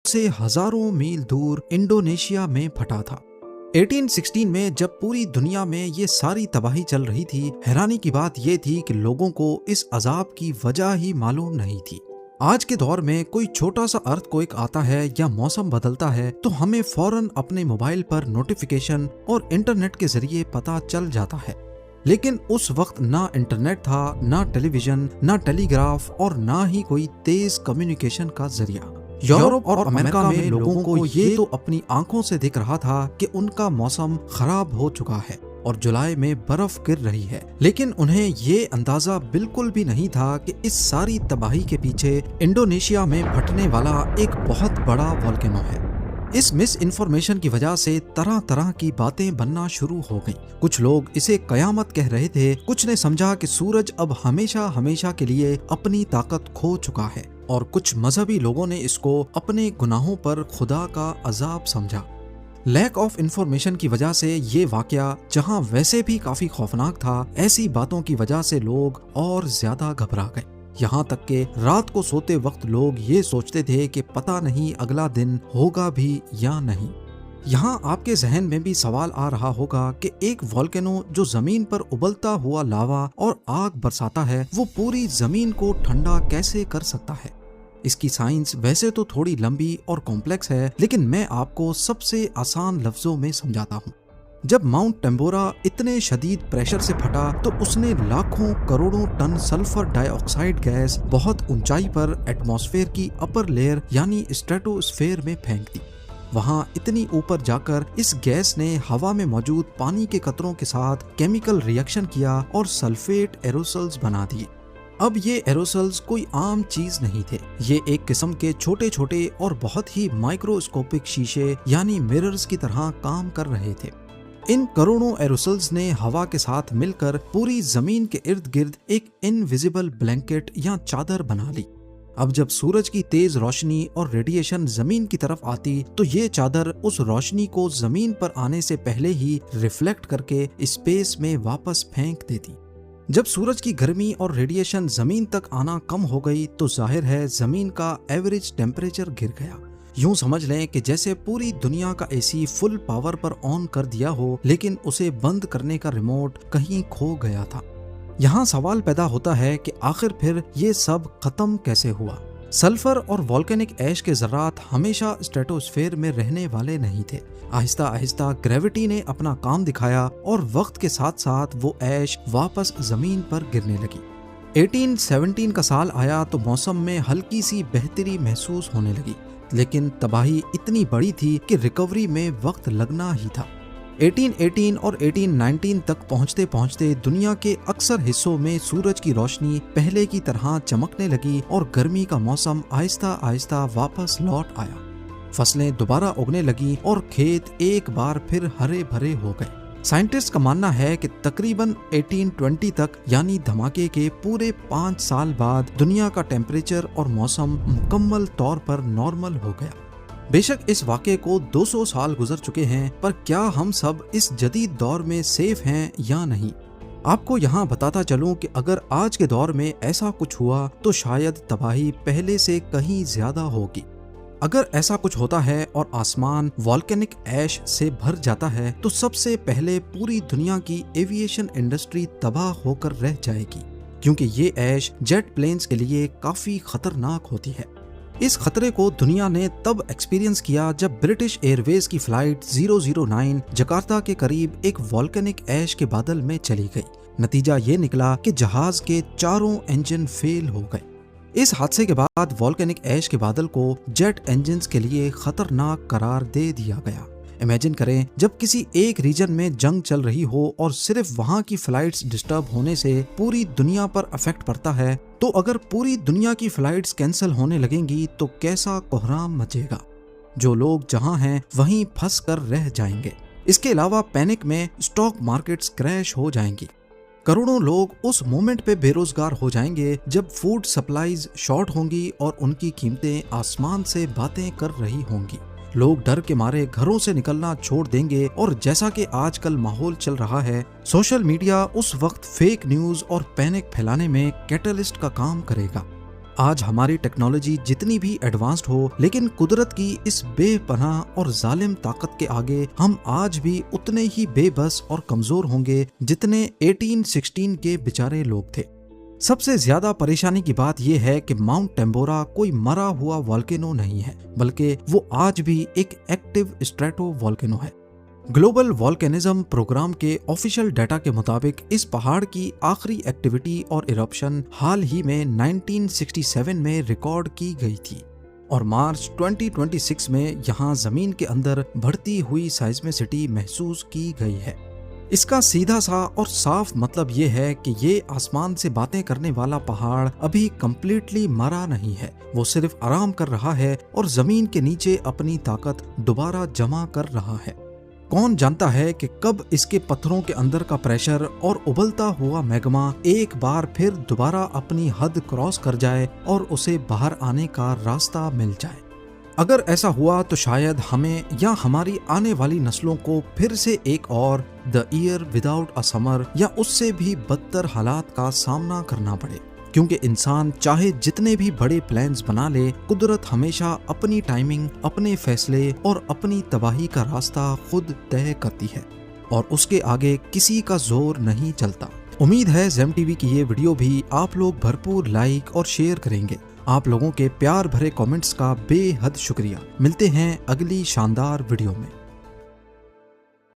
से हजारों मील दूर इंडोनेशिया में फटा था। 1816 में जब पूरी दुनिया में ये सारी तबाही चल रही थी, हैरानी की बात ये थी कि लोगों को इस अजाब की वजह ही मालूम नहीं थी। आज के दौर में कोई छोटा सा अर्थक्वेक आता है या मौसम बदलता है तो हमें फौरन अपने मोबाइल पर नोटिफिकेशन और इंटरनेट के जरिए पता चल जाता है। लेकिन उस वक्त ना इंटरनेट था, ना टेलीविजन, ना टेलीग्राफ और ना ही कोई तेज कम्युनिकेशन का जरिया। यूरोप और अमेरिका में लोगों को ये तो अपनी आंखों से दिख रहा था कि उनका मौसम खराब हो चुका है और जुलाई में बर्फ गिर रही है, लेकिन उन्हें ये अंदाजा बिल्कुल भी नहीं था कि इस सारी तबाही के पीछे इंडोनेशिया में फटने वाला एक बहुत बड़ा वोल्केनो है। इस मिस इन्फॉर्मेशन की वजह से तरह तरह की बातें बनना शुरू हो गईं। कुछ लोग इसे कयामत कह रहे थे, कुछ ने समझा कि सूरज अब हमेशा हमेशा के लिए अपनी ताकत खो चुका है और कुछ मजहबी लोगों ने इसको अपने गुनाहों पर खुदा का अजाब समझा। लैक ऑफ इंफॉर्मेशन की वजह से ये वाकया, जहां वैसे भी काफी खौफनाक था, ऐसी बातों की वजह से लोग और ज्यादा घबरा गए। यहाँ तक के रात को सोते वक्त लोग ये सोचते थे कि पता नहीं अगला दिन होगा भी या नहीं। यहाँ आपके जहन में भी सवाल आ रहा होगा कि एक वोल्केनो जो जमीन पर उबलता हुआ लावा और आग बरसाता है, वो पूरी जमीन को ठंडा कैसे कर सकता है। इसकी साइंस वैसे तो थोड़ी लंबी और कॉम्प्लेक्स है, लेकिन मैं आपको सबसे आसान लफ्जों में समझाता हूँ। जब माउंट टेम्बोरा इतने शदीद प्रेशर से फटा तो उसने लाखों करोड़ों टन सल्फर डाइऑक्साइड गैस बहुत ऊंचाई पर एटमॉस्फेयर की अपर लेयर यानी स्ट्रेटोस्फेयर में फेंक दी। वहां इतनी ऊपर जाकर इस गैस ने हवा में मौजूद पानी के कतरों के साथ केमिकल रिएक्शन किया और सल्फेट एरोसल्स बना दिए। अब ये एरोसल्स कोई आम चीज नहीं थे, ये एक किस्म के छोटे छोटे और बहुत ही माइक्रोस्कोपिक शीशे यानी मिरर्स की तरह काम कर रहे थे। इन करोड़ों एरोसल्स ने हवा के साथ मिलकर पूरी जमीन के इर्द गिर्द एक इनविजिबल ब्लैंकेट या चादर बना ली। अब जब सूरज की तेज रोशनी और रेडिएशन जमीन की तरफ आती तो ये चादर उस रोशनी को जमीन पर आने से पहले ही रिफ्लेक्ट करके स्पेस में वापस फेंक देती। जब सूरज की गर्मी और रेडिएशन जमीन तक आना कम हो गई तो जाहिर है जमीन का एवरेज टेम्परेचर गिर गया। यूं समझ लें कि जैसे पूरी दुनिया का एसी फुल पावर पर ऑन कर दिया हो, लेकिन उसे बंद करने का रिमोट कहीं खो गया था। यहाँ सवाल पैदा होता है कि आखिर फिर ये सब खत्म कैसे हुआ। सल्फर और वोल्केनिक ऐश के ज़रात हमेशा स्ट्रेटोस्फेयर में रहने वाले नहीं थे। आहिस्ता आहिस्ता ग्रेविटी ने अपना काम दिखाया और वक्त के साथ साथ वो ऐश वापस जमीन पर गिरने लगी। 1817 का साल आया तो मौसम में हल्की सी बेहतरी महसूस होने लगी, लेकिन तबाही इतनी बड़ी थी कि रिकवरी में वक्त लगना ही था। 1818 और 1819 तक पहुंचते पहुंचते दुनिया के अक्सर हिस्सों में सूरज की रोशनी पहले की तरह चमकने लगी और गर्मी का मौसम आहिस्ता आहिस्ता वापस लौट आया। फसलें दोबारा उगने लगी और खेत एक बार फिर हरे भरे हो गए। साइंटिस्ट का मानना है कि तकरीबन 1820 तक यानी धमाके के पूरे 5 साल बाद दुनिया का टेम्परेचर और मौसम मुकम्मल तौर पर नॉर्मल हो गया। बेशक इस वाक़े को 200 साल गुजर चुके हैं, पर क्या हम सब इस जदीद दौर में सेफ हैं या नहीं। आपको यहाँ बताता चलूं कि अगर आज के दौर में ऐसा कुछ हुआ तो शायद तबाही पहले से कहीं ज्यादा होगी। अगर ऐसा कुछ होता है और आसमान वोल्केनिक ऐश से भर जाता है तो सबसे पहले पूरी दुनिया की एविएशन इंडस्ट्री तबाह होकर रह जाएगी, क्योंकि ये ऐश जेट प्लेन्स के लिए काफी खतरनाक होती है। इस खतरे को दुनिया ने तब एक्सपीरियंस किया जब ब्रिटिश एयरवेज की फ्लाइट 009 जकार्ता के करीब एक वोल्केनिक ऐश के बादल में चली गई। नतीजा ये निकला कि जहाज के चारों इंजन फेल हो गए। इस हादसे के बाद वोल्केनिक ऐश के बादल को जेट इंजन्स के लिए खतरनाक करार दे दिया गया। इमेजिन करें जब किसी एक रीजन में जंग चल रही हो और सिर्फ वहां की फ्लाइट्स डिस्टर्ब होने से पूरी दुनिया पर इफेक्ट पड़ता है, तो अगर पूरी दुनिया की फ्लाइट्स कैंसिल होने लगेंगी तो कैसा कोहराम मचेगा। जो लोग जहां हैं वहीं फंस कर रह जाएंगे। इसके अलावा पैनिक में स्टॉक मार्केट्स क्रैश हो जाएंगी। करोड़ों लोग उस मोमेंट पे बेरोजगार हो जाएंगे जब फूड सप्लाईज शॉर्ट होंगी और उनकी कीमतें आसमान से बातें कर रही होंगी। लोग डर के मारे घरों से निकलना छोड़ देंगे और जैसा कि आजकल माहौल चल रहा है, सोशल मीडिया उस वक्त फेक न्यूज और पैनिक फैलाने में कैटलिस्ट का काम करेगा। आज हमारी टेक्नोलॉजी जितनी भी एडवांस्ड हो, लेकिन कुदरत की इस बेपनाह और जालिम ताकत के आगे हम आज भी उतने ही बेबस और कमजोर होंगे जितने 1816 के बेचारे लोग थे। सबसे ज्यादा परेशानी की बात यह है कि माउंट टेम्बोरा कोई मरा हुआ वॉल्केनो नहीं है, बल्कि वो आज भी एक एक्टिव स्ट्रेटो वॉल्केनो है। ग्लोबल वॉल्केनिज्म प्रोग्राम के ऑफिशियल डाटा के मुताबिक इस पहाड़ की आखिरी एक्टिविटी और इरप्शन हाल ही में 1967 में रिकॉर्ड की गई थी और मार्च 2026 में यहाँ जमीन के अंदर बढ़ती हुई साइज्मिसिटी महसूस की गई है। इसका सीधा सा और साफ मतलब ये है कि ये आसमान से बातें करने वाला पहाड़ अभी कंप्लीटली मरा नहीं है, वो सिर्फ आराम कर रहा है और जमीन के नीचे अपनी ताकत दोबारा जमा कर रहा है। कौन जानता है कि कब इसके पत्थरों के अंदर का प्रेशर और उबलता हुआ मैग्मा एक बार फिर दोबारा अपनी हद क्रॉस कर जाए और उसे बाहर आने का रास्ता मिल जाए। अगर ऐसा हुआ तो शायद हमें या हमारी आने वाली नस्लों को फिर से एक और the year without a summer या उससे भी बदतर हालात का सामना करना पड़े, क्योंकि इंसान चाहे जितने भी बड़े प्लान्स बना ले, कुदरत हमेशा अपनी टाइमिंग, अपने फैसले और अपनी तबाही का रास्ता खुद तय करती है और उसके आगे किसी का जोर नहीं चलता। उम्मीद है ज़ेम टीवी की ये वीडियो भी आप लोग भरपूर लाइक और शेयर करेंगे। आप लोगों के प्यार भरे कमेंट्स का बेहद शुक्रिया। मिलते हैं अगली शानदार वीडियो में।